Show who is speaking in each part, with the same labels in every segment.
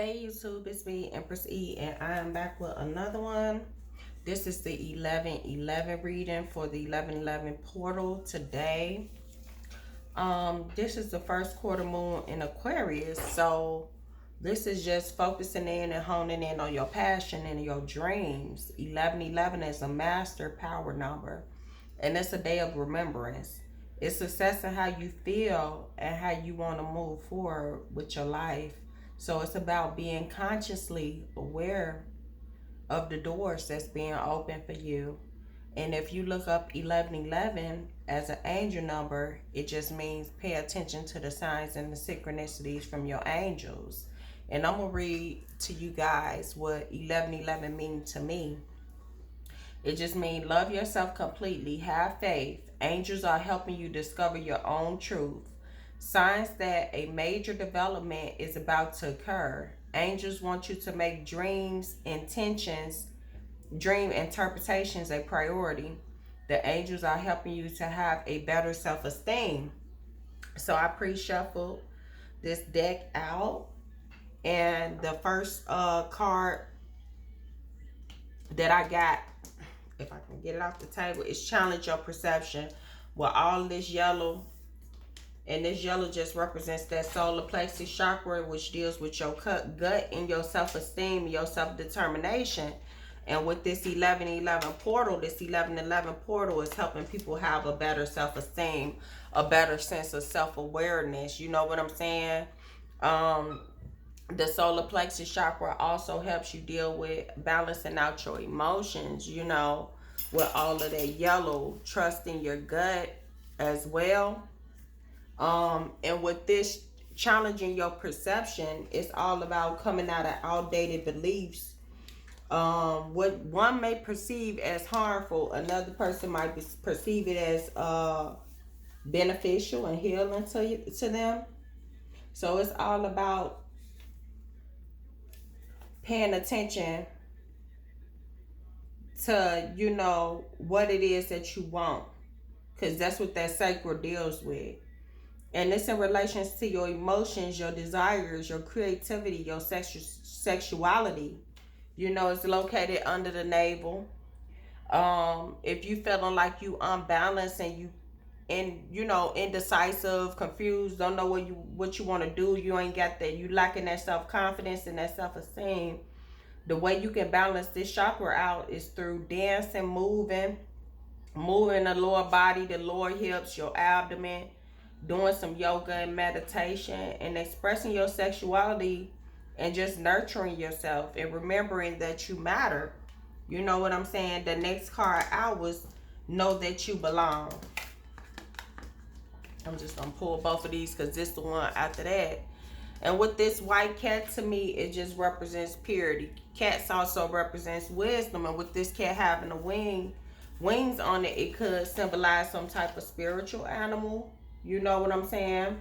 Speaker 1: Hey YouTube, it's me, Empress E, and I am back with another one. This is the 11/11 reading for the 11/11 portal today. This is the first quarter moon in Aquarius, so this is just focusing in and honing in on your passion and your dreams. 11/11 is a master power number, and it's a day of remembrance. It's assessing how you feel and how you want to move forward with your life. So it's about being consciously aware of the doors that's being open for you. And if you look up 11/11 as an angel number, it just means pay attention to the signs and the synchronicities from your angels. And I'm going to read to you guys what 11/11 means to me. It just means love yourself completely, have faith. Angels are helping you discover your own truth. Signs that a major development is about to occur. Angels want you to make dream interpretations a priority. The angels are helping you to have a better self-esteem. So I pre-shuffled this deck out, and the first card that I got, if I can get it off the table, is challenge your perception. With all this yellow, and this yellow just represents that solar plexus chakra, which deals with your gut and your self-esteem, your self-determination. And with this 11/11 portal, this 11/11 portal is helping people have a better self-esteem, a better sense of self-awareness. You know what I'm saying? The solar plexus chakra also helps you deal with balancing out your emotions, with all of that yellow, trusting your gut as well. And with this challenging your perception, it's all about coming out of outdated beliefs. What one may perceive as harmful, another person might perceive it as beneficial and healing to them. So it's all about paying attention to, what it is that you want. Because that's what that sacred deals with. And it's in relation to your emotions, your desires, your creativity, your sexuality. It's located under the navel. If you feeling like you unbalanced and indecisive, confused, don't know what you want to do, you ain't got that, you lacking that self-confidence and that self-esteem, the way you can balance this chakra out is through dancing, moving the lower body, the lower hips, your abdomen, doing some yoga and meditation, and expressing your sexuality, and just nurturing yourself and remembering that you matter. You know what I'm saying? The next card out was know that you belong. I'm just gonna pull both of these because this is the one after that. And with this white cat, to me, it just represents purity. Cats also represents wisdom, and with this cat having wings on it, it could symbolize some type of spiritual animal. You know what I'm saying?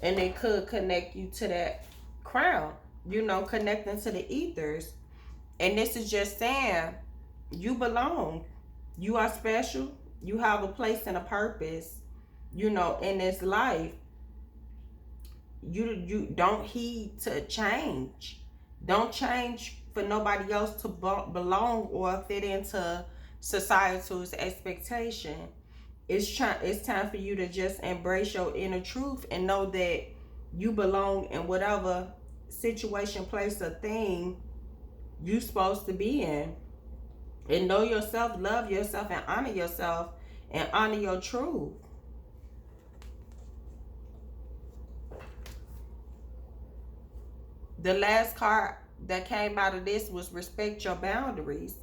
Speaker 1: And it could connect you to that crown, connecting to the ethers. And this is just saying you belong. You are special. You have a place and a purpose, in this life. You don't heed to change. Don't change for nobody else to belong or fit into societal's expectation. It's time for you to just embrace your inner truth and know that you belong in whatever situation, place, or thing you supposed to be in. And know yourself, love yourself, and honor your truth. The last card that came out of this was respect your boundaries.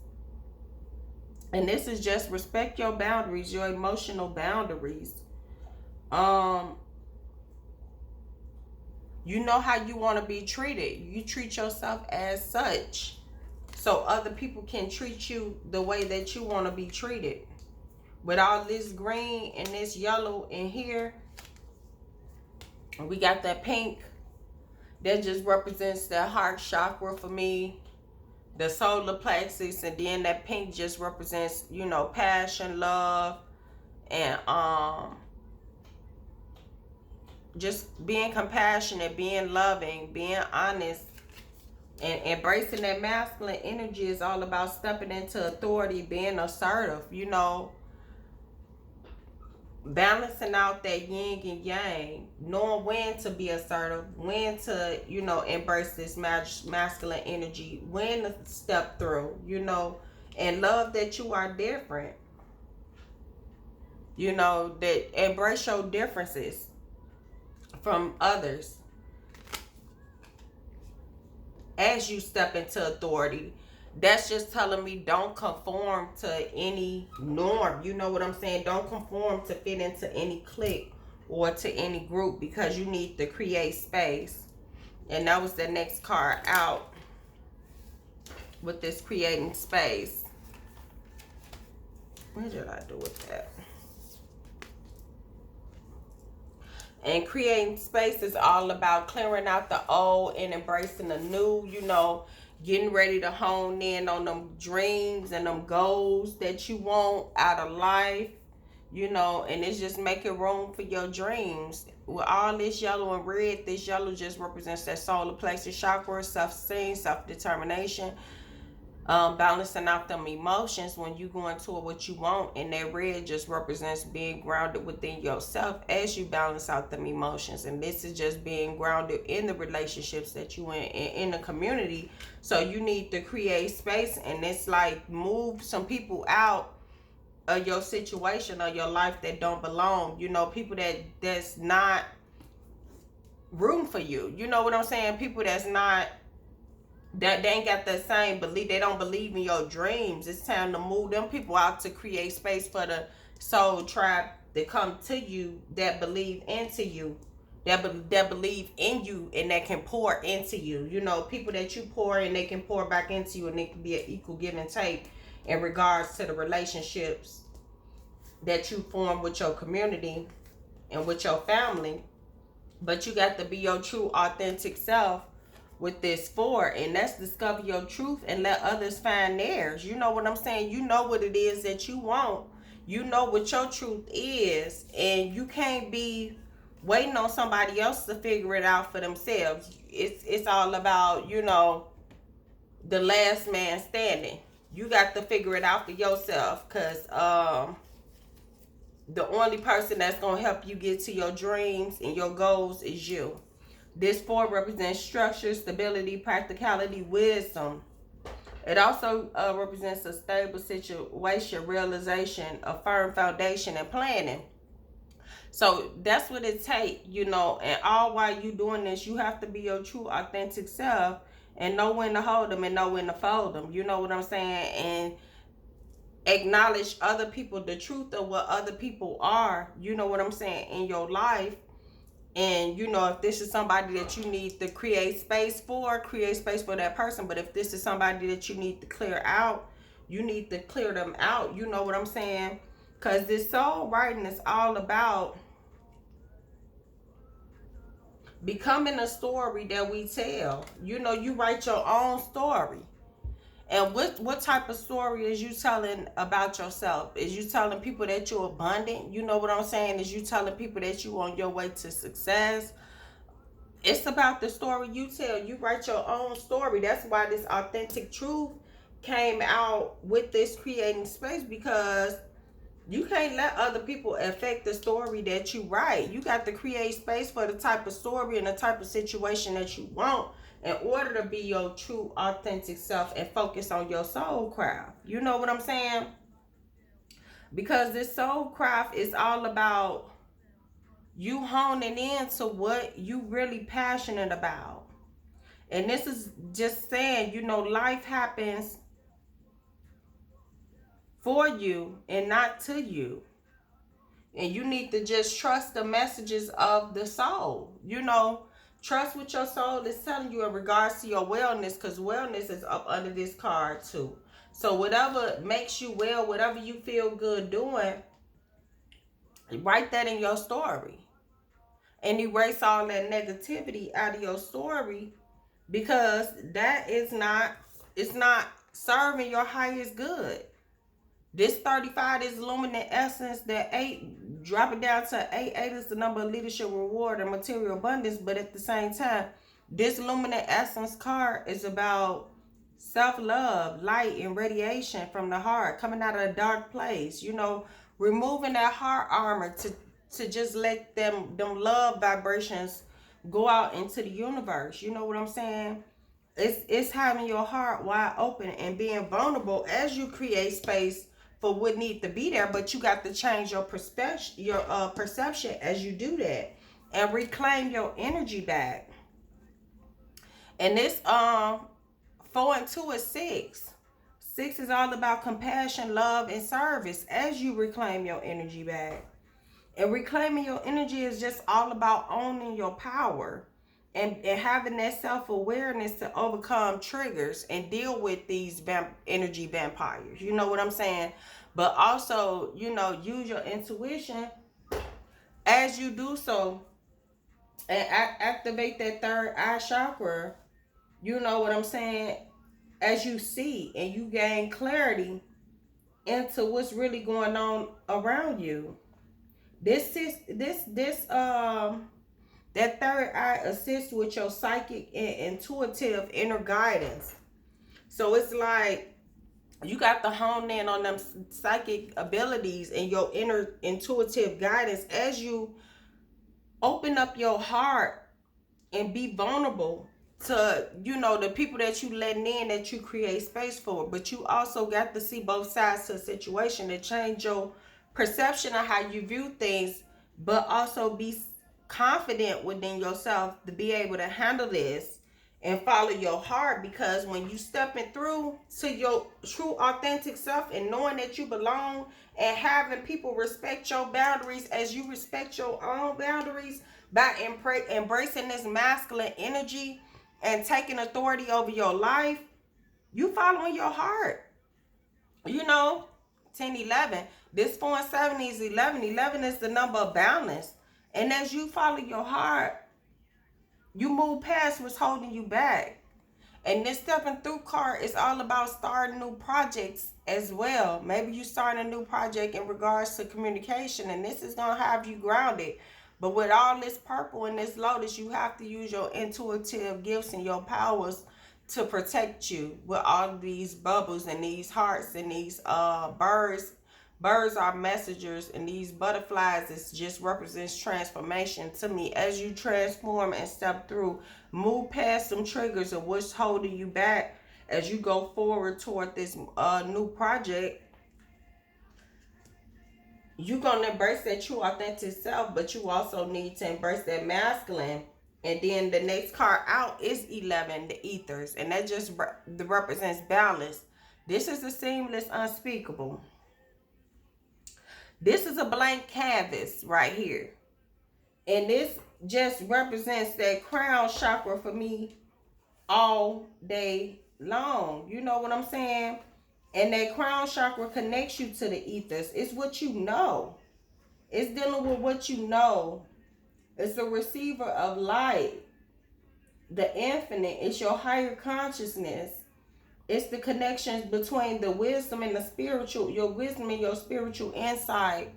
Speaker 1: And this is just respect your boundaries, your emotional boundaries. You know how you want to be treated. You treat yourself as such, so other people can treat you the way that you want to be treated. With all this green and this yellow in here, we got that pink. That just represents the heart chakra for me, the solar plexus, and then that pink just represents, passion, love, and just being compassionate, being loving, being honest, And embracing that masculine energy is all about stepping into authority, being assertive, you know, balancing out that yin and yang, knowing when to be assertive, when to, you know, embrace this masculine energy, when to step through, you know, and love that you are different. You know, that embrace your differences from others as you step into authority. That's just telling me don't conform to any norm. You know what I'm saying? Don't conform to fit into any clique or to any group, because you need to create space. And that was the next card out with this creating space. What did I do with that? And creating space is all about clearing out the old and embracing the new, you know, getting ready to hone in on them dreams and them goals that you want out of life, you know, and it's just making room for your dreams. With all this yellow and red, this yellow just represents that solar plexus chakra, self-esteem, self-determination. Balancing out them emotions when you go into it what you want, and that red just represents being grounded within yourself as you balance out them emotions. And this is just being grounded in the relationships that you in the community. So you need to create space, and it's like move some people out of your situation or your life that don't belong, you know, people that's not room for you, you know what I'm saying, people that's not, that they ain't got that same belief, they don't believe in your dreams. It's time to move them people out to create space for the soul tribe that come to you, that believe into you, that believe in you, and that can pour into you. You know, people that you pour in, they can pour back into you, and it can be an equal give and take in regards to the relationships that you form with your community and with your family. But you got to be your true authentic self with this 4, and that's discover your truth and let others find theirs. You know what I'm saying? You know what it is that you want. You know what your truth is, and you can't be waiting on somebody else to figure it out for themselves. It's all about, you know, the last man standing. You got to figure it out for yourself, because the only person that's going to help you get to your dreams and your goals is you. This 4 represents structure, stability, practicality, wisdom. It also represents a stable situation, realization, a firm foundation, and planning. So that's what it takes, you know, and all while you doing this, you have to be your true authentic self and know when to hold them and know when to fold them. You know what I'm saying? And acknowledge other people, the truth of what other people are, you know what I'm saying, in your life. And you know, if this is somebody that you need to create space for that person. But if this is somebody that you need to clear out, you need to clear them out. You know what I'm saying? Because this soul writing is all about becoming a story that we tell. You know, you write your own story. And what type of story is you telling about yourself? Is you telling people that you're abundant? You know what I'm saying? Is you telling people that you on your way to success? It's about the story you tell. You write your own story. That's why this authentic truth came out with this creating space, because you can't let other people affect the story that you write. You got to create space for the type of story and the type of situation that you want in order to be your true authentic self and focus on your soul craft. You know what I'm saying? Because this soul craft is all about you honing in to what you really passionate about. And this is just saying, you know, life happens for you and not to you. And you need to just trust the messages of the soul. You know, trust what your soul is telling you in regards to your wellness, because wellness is up under this card too. So whatever makes you well, whatever you feel good doing, write that in your story. And erase all that negativity out of your story, because that is not, it's not serving your highest good. This 35 is luminant essence. That 8, drop it down to 8. 8 is the number of leadership, reward, and material abundance. But at the same time, This luminant essence card is about self-love, light, and radiation from the heart, coming out of a dark place. You know, removing that heart armor to just let them love vibrations go out into the universe. You know what I'm saying? It's having your heart wide open and being vulnerable as you create space for what needs to be there. But you got to change your perception as you do that, and reclaim your energy back. And this 4 and 2 is 6. 6 is all about compassion, love, and service as you reclaim your energy back. And reclaiming your energy is just all about owning your power and having that self-awareness to overcome triggers and deal with these energy vampires. You know what I'm saying? But also, you know, use your intuition as you do so and activate that third eye chakra. You know what I'm saying? As you see and you gain clarity into what's really going on around you. That third eye assists with your psychic and intuitive inner guidance. So it's like you got to hone in on them psychic abilities and your inner intuitive guidance as you open up your heart and be vulnerable to, you know, the people that you letting in, that you create space for. But you also got to see both sides to a situation to change your perception of how you view things, but also be confident within yourself to be able to handle this and follow your heart. Because when you stepping through to your true authentic self and knowing that you belong and having people respect your boundaries as you respect your own boundaries by embracing this masculine energy and taking authority over your life, you following your heart. You know, 10, 11. This 4 and 7 is 11. 11 is the number of balance. And as you follow your heart, you move past what's holding you back. And this stepping through card is all about starting new projects as well. Maybe you start a new project in regards to communication, and this is going to have you grounded. But with all this purple and this lotus, you have to use your intuitive gifts and your powers to protect you with all of these bubbles and these hearts and these birds. Birds are messengers, and these butterflies is just represents transformation to me. As you transform and step through, move past some triggers of what's holding you back as you go forward toward this new project. You're going to embrace that true authentic self, but you also need to embrace that masculine. And then the next card out is 11, the ethers, and that just represents balance. This is the seamless unspeakable. This is a blank canvas right here. And this just represents that crown chakra for me all day long. You know what I'm saying? And that crown chakra connects you to the ethers. It's what you know. It's dealing with what you know. It's a receiver of light. The infinite. It's your higher consciousness. It's the connections between the wisdom and the spiritual, your wisdom and your spiritual insight.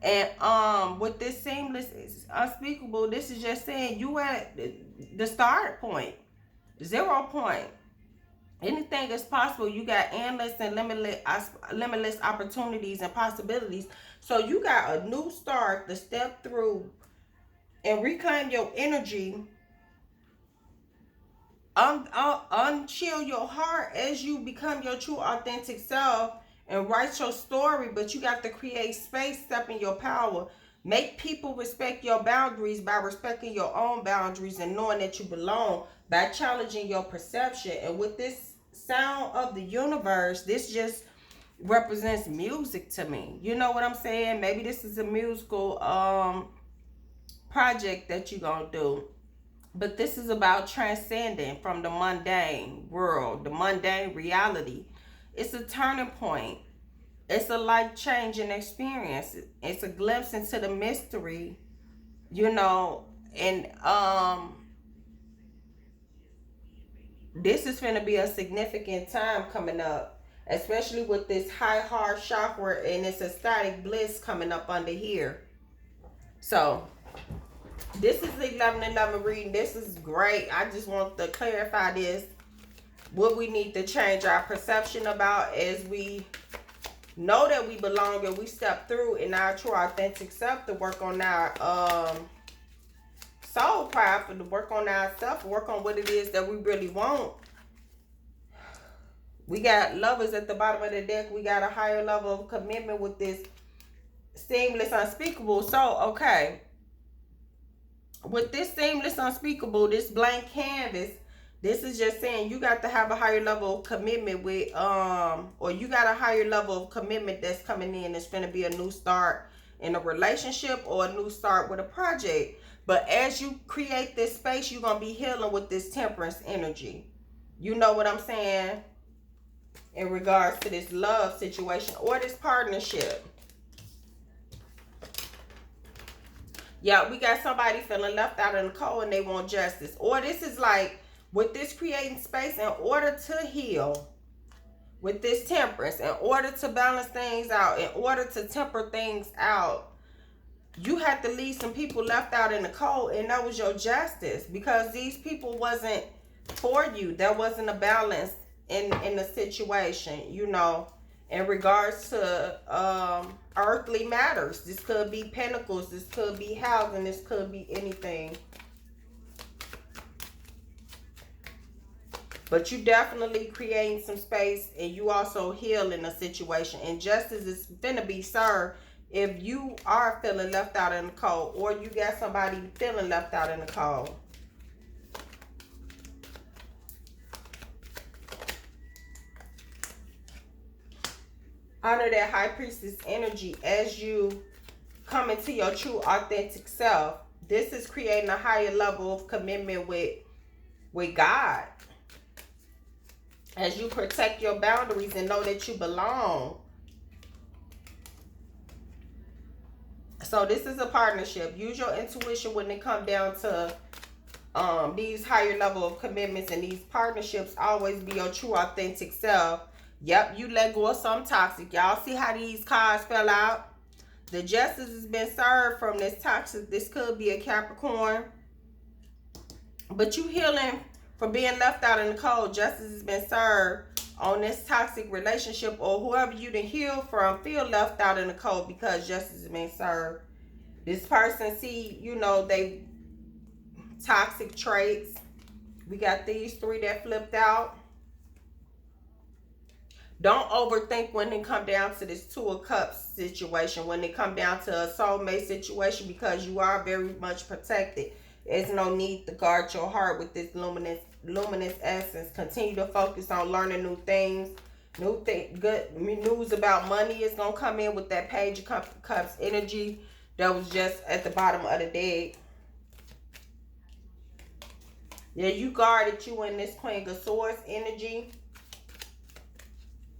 Speaker 1: And with this seamless unspeakable, this is just saying you at the start point, 0 point. Anything is possible. You got endless and limitless opportunities and possibilities. So you got a new start to step through and reclaim your energy. Unchill your heart as you become your true authentic self and write your story. But you got to create space, step in your power. Make people respect your boundaries by respecting your own boundaries and knowing that you belong, by challenging your perception. And with this sound of the universe, this just represents music to me. You know what I'm saying? Maybe this is a musical project that you're gonna do. But this is about transcending from the mundane world, the mundane reality. It's a turning point. It's a life-changing experience. It's a glimpse into the mystery, you know. And this is going to be a significant time coming up, especially with this high heart chakra and this ecstatic bliss coming up under here. So This is the 11-11 reading. This is great. I just want to clarify this. What we need to change our perception about as we know that we belong and we step through in our true authentic self to work on our soul pride, for to work on ourselves, work on what it is that we really want. We got lovers at the bottom of the deck. We got a higher level of commitment with this seamless unspeakable. So, okay. With this seamless unspeakable, this blank canvas, this is just saying you got to have a higher level of commitment with, or you got a higher level of commitment that's coming in. It's going to be a new start in a relationship or a new start with a project. But as you create this space, you're going to be healing with this temperance energy. You know what I'm saying? In regards to this love situation or this partnership. Yeah, we got somebody feeling left out in the cold and they want justice. Or this is like, with this creating space, in order to heal, with this temperance, in order to balance things out, in order to temper things out, you had to leave some people left out in the cold, and that was your justice, because these people wasn't for you. There wasn't a balance in the situation, you know, in regards to earthly matters. This could be pentacles, this could be housing, this could be anything. But you definitely creating some space, and you also healing a situation. And justice is finna be served if you are feeling left out in the cold, or you got somebody feeling left out in the cold. Honor that high priestess energy as you come into your true authentic self. This is creating a higher level of commitment with God. As you protect your boundaries and know that you belong. So this is a partnership. Use your intuition when it comes down to these higher level of commitments, and these partnerships. Always be your true authentic self. Yep, you let go of some toxic. Y'all see how these cards fell out? The justice has been served from this toxic. This could be a Capricorn. But you healing from being left out in the cold. Justice has been served on this toxic relationship, or whoever you done heal from feel left out in the cold because justice has been served. This person see, you know, they toxic traits. We got these three that flipped out. Don't overthink when it come down to this Two of Cups situation, when it come down to a soulmate situation, because you are very much protected. There's no need to guard your heart with this luminous essence. Continue to focus on learning new things. Good news about money is going to come in with that Page of Cups energy that was just at the bottom of the deck. Yeah, you guarded you in this Queen of Swords energy.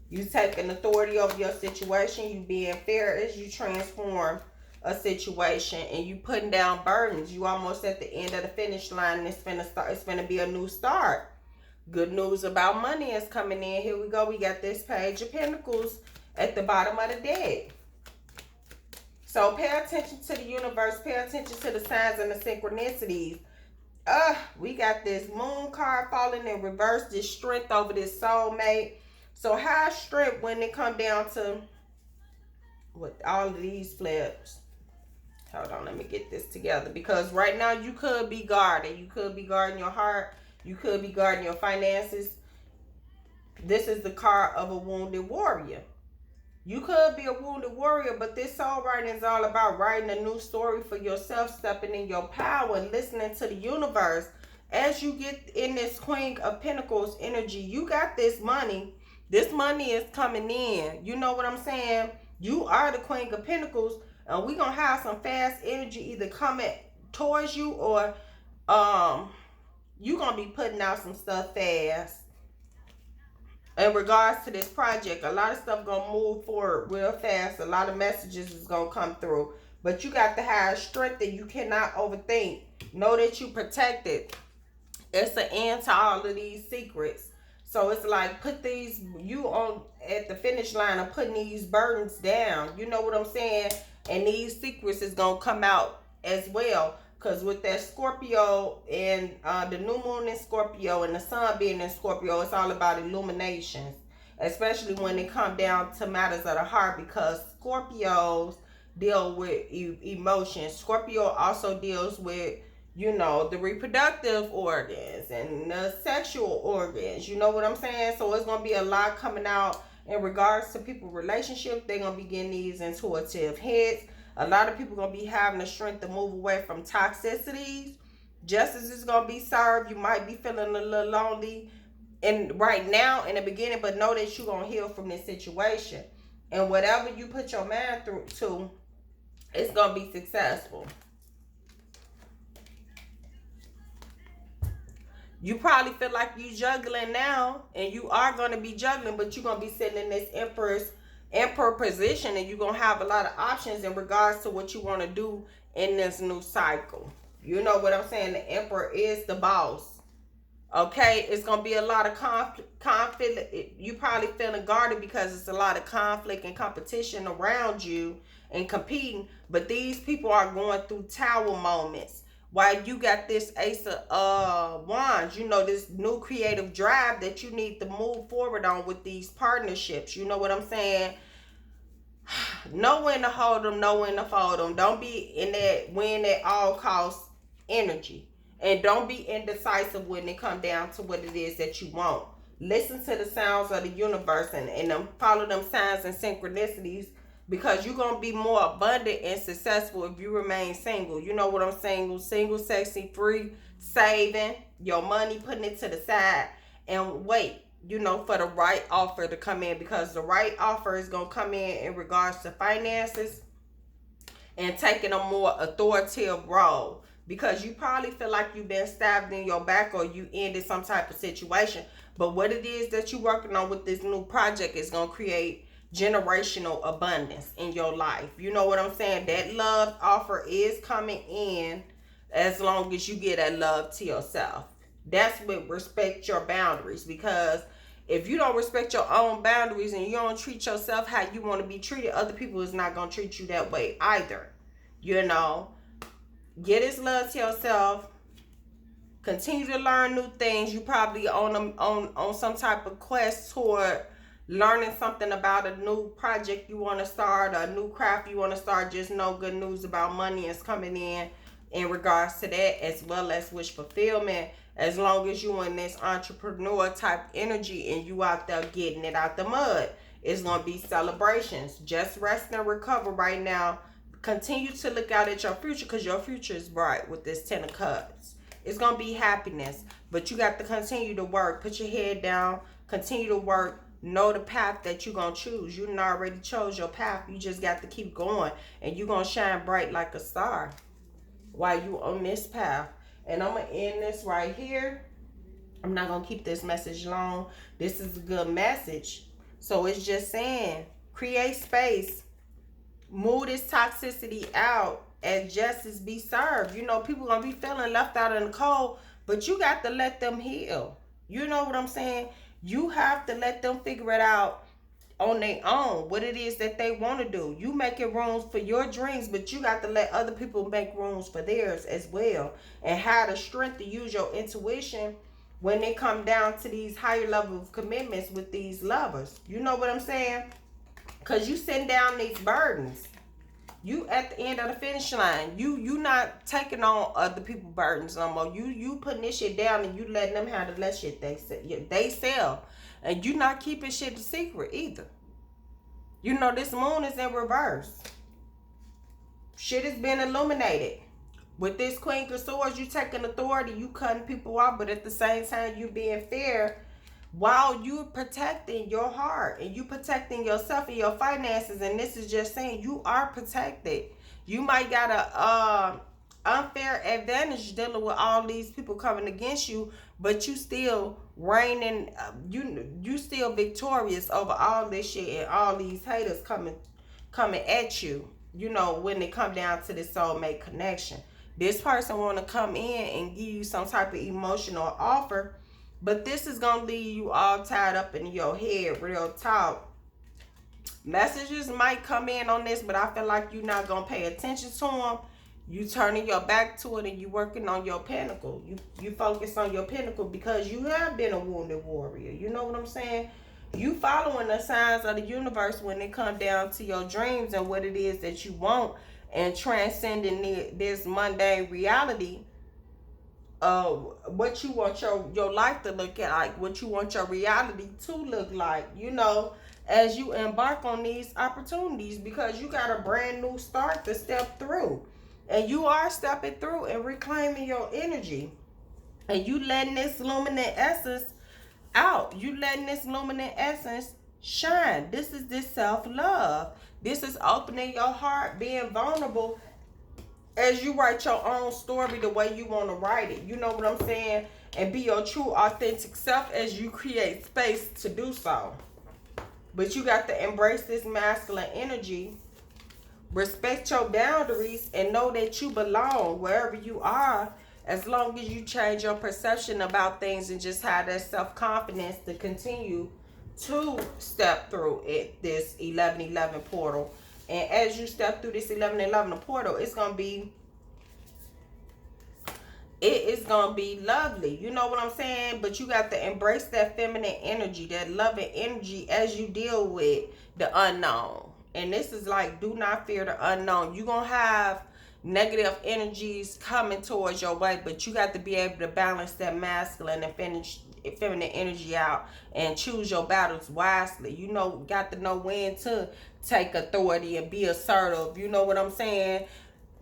Speaker 1: You taking authority over your situation. You being fair as you transform a situation, and you putting down burdens. You almost at the end of the finish line, and it's gonna be a new start. Good news about money is coming in. Here we go. We got this Page of Pentacles at the bottom of the deck. So pay attention to the universe. Pay attention to the signs and the synchronicities. We got this Moon card falling in reverse. This strength over this soulmate. So high strength when it come down to with all of these flips. Hold on, let me get this together. Because right now you could be guarded. You could be guarding your heart. You could be guarding your finances. This is the card of a wounded warrior. You could be a wounded warrior, but this soul writing is all about writing a new story for yourself, stepping in your power, listening to the universe. As you get in this Queen of Pentacles energy, you got this money. This money is coming in. You know what I'm saying? You are the Queen of Pentacles, and we're going to have some fast energy either coming towards you, or you're going to be putting out some stuff fast. In regards to this project, a lot of stuff going to move forward real fast. A lot of messages is going to come through. But you got to have strength that you cannot overthink. Know that you protected. It's an end to all of these secrets. So it's like, put these, you on at the finish line of putting these burdens down. You know what I'm saying? And these secrets is going to come out as well. Because with that Scorpio and the new moon in Scorpio and the sun being in Scorpio, it's all about illuminations, especially when it come down to matters of the heart, because Scorpios deal with emotions. Scorpio also deals with, you know, the reproductive organs and the sexual organs. You know what I'm saying? So it's going to be a lot coming out in regards to people relationships. They're going to be getting these intuitive hits. A lot of people going to be having the strength to move away from toxicities. Justice is going to be served. You might be feeling a little lonely right now in the beginning, but know that you're going to heal from this situation. And whatever you put your mind through to, it's going to be successful. You probably feel like you juggling now, and you are going to be juggling, but you're going to be sitting in this emperor position, and you're going to have a lot of options in regards to what you want to do in this new cycle. You know what I'm saying? The emperor is the boss. Okay, it's going to be a lot of conflict. You probably feeling guarded because it's a lot of conflict and competition around you and competing, but these people are going through tower moments. While you got this Ace of Wands, you know, this new creative drive that you need to move forward on with these partnerships. You know what I'm saying? Know when to hold them, know when to fold them. Don't be in that win at all costs energy. And don't be indecisive when it comes down to what it is that you want. Listen to the sounds of the universe and follow them signs and synchronicities, because you're going to be more abundant and successful if you remain single. You know what I'm saying? Single, sexy, free, saving your money, putting it to the side, and wait, you know, for the right offer to come in, because the right offer is going to come in regards to finances and taking a more authoritative role, because you probably feel like you've been stabbed in your back or you ended some type of situation. But what it is that you're working on with this new project is going to create generational abundance in your life. You know what I'm saying? That love offer is coming in, as long as you get that love to yourself. That's what respect your boundaries, because if you don't respect your own boundaries and you don't treat yourself how you want to be treated, other people is not going to treat you that way either. You know, get this love to yourself. Continue to learn new things. You probably on some type of quest toward learning something about a new project you want to start, a new craft you want to start. Just know good news about money is coming in regards to that, as well as wish fulfillment. As long as you in this entrepreneur type energy and you out there getting it out the mud, it's going to be celebrations. Just rest and recover right now. Continue to look out at your future, because your future is bright with this 10 of Cups. It's going to be happiness, but you got to continue to work. Put your head down, continue to work. Know the path that you're going to choose. You done already chose your path. You just got to keep going, and you're going to shine bright like a star while you on this path. And I'm going to end this right here. I'm not going to keep this message long. This is a good message. So it's just saying, create space. Move this toxicity out, and justice be served. You know, people going to be feeling left out in the cold, but you got to let them heal. You know what I'm saying? You have to let them figure it out on their own, what it is that they want to do. You making rooms for your dreams, but you got to let other people make rooms for theirs as well, and have the strength to use your intuition when they come down to these higher level of commitments with these lovers. You know what I'm saying? Because you send down these burdens. You at the end of the finish line. You not taking on other people's burdens no more. You putting this shit down, and you letting them handle that shit they sell. And you not keeping shit a secret either. You know, this moon is in reverse. Shit has been illuminated. With this Queen of Swords, you taking authority, you cutting people off, but at the same time, you being fair while you protecting your heart and you protecting yourself and your finances. And this is just saying you are protected. You might got a unfair advantage dealing with all these people coming against you, but you still reigning. You still victorious over all this shit and all these haters coming at you. You know, when they come down to this soulmate connection, this person want to come in and give you some type of emotional offer. But this is going to leave you all tied up in your head, real talk. Messages might come in on this, but I feel like you're not going to pay attention to them. You turning your back to it and you working on your pinnacle. You focus on your pinnacle because you have been a wounded warrior. You know what I'm saying? You following the signs of the universe when it comes down to your dreams and what it is that you want, and transcending this mundane reality of what you want your life to look like, what you want your reality to look like, as you embark on these opportunities, because you got a brand new start to step through. And you are stepping through and reclaiming your energy. And you letting this luminant essence out. You letting this luminant essence shine. This is this self-love. This is opening your heart, being vulnerable as you write your own story the way you want to write it. You know what I'm saying? And be your true, authentic self as you create space to do so. But you got to embrace this masculine energy. Respect your boundaries and know that you belong wherever you are, as long as you change your perception about things and just have that self-confidence to continue to step through this 1111 portal. And as you step through this 1111 portal, it is gonna be lovely. You know what I'm saying? But you got to embrace that feminine energy, that loving energy, as you deal with the unknown. And this is like, do not fear the unknown. You're going to have negative energies coming towards your way, but you got to be able to balance that masculine and feminine energy out and choose your battles wisely. Got to know when to take authority and be assertive. You know what I'm saying?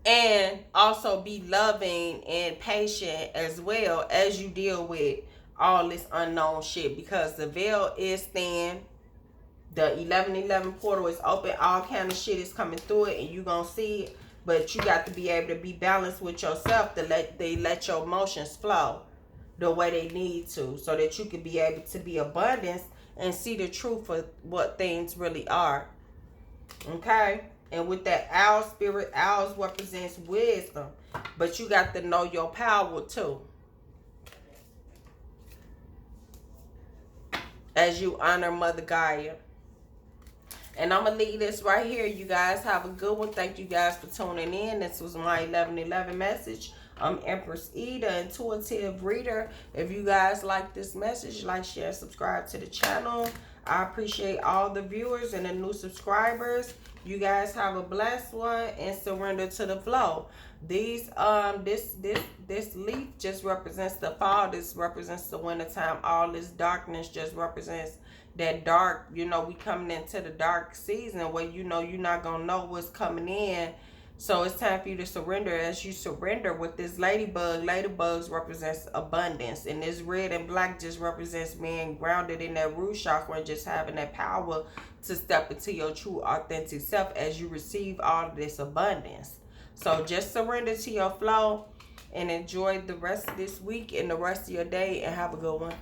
Speaker 1: And also be loving and patient as well as you deal with all this unknown shit, because the veil is thin. The 1111 portal is open. All kind of shit is coming through it, and you gonna see it. But you got to be able to be balanced with yourself to let your emotions flow the way they need to, so that you can be able to be abundance and see the truth of what things really are. Okay? And with that owl spirit, owls represents wisdom. But you got to know your power too, as you honor Mother Gaia. And I'm going to leave this right here. You guys have a good one. Thank you guys for tuning in. This was my 1111 message. I'm Empress E, the intuitive reader. If you guys like this message, like, share, subscribe to the channel. I appreciate all the viewers and the new subscribers. You guys have a blessed one and surrender to the flow. This leaf just represents the fall. This represents the wintertime. All this darkness just represents that dark, we coming into the dark season where you're not gonna know what's coming in. So it's time for you to surrender. As you surrender with this ladybug, ladybugs represents abundance, and this red and black just represents being grounded in that root chakra and just having that power to step into your true authentic self as you receive all of this abundance. So just surrender to your flow and enjoy the rest of this week and the rest of your day, and have a good one.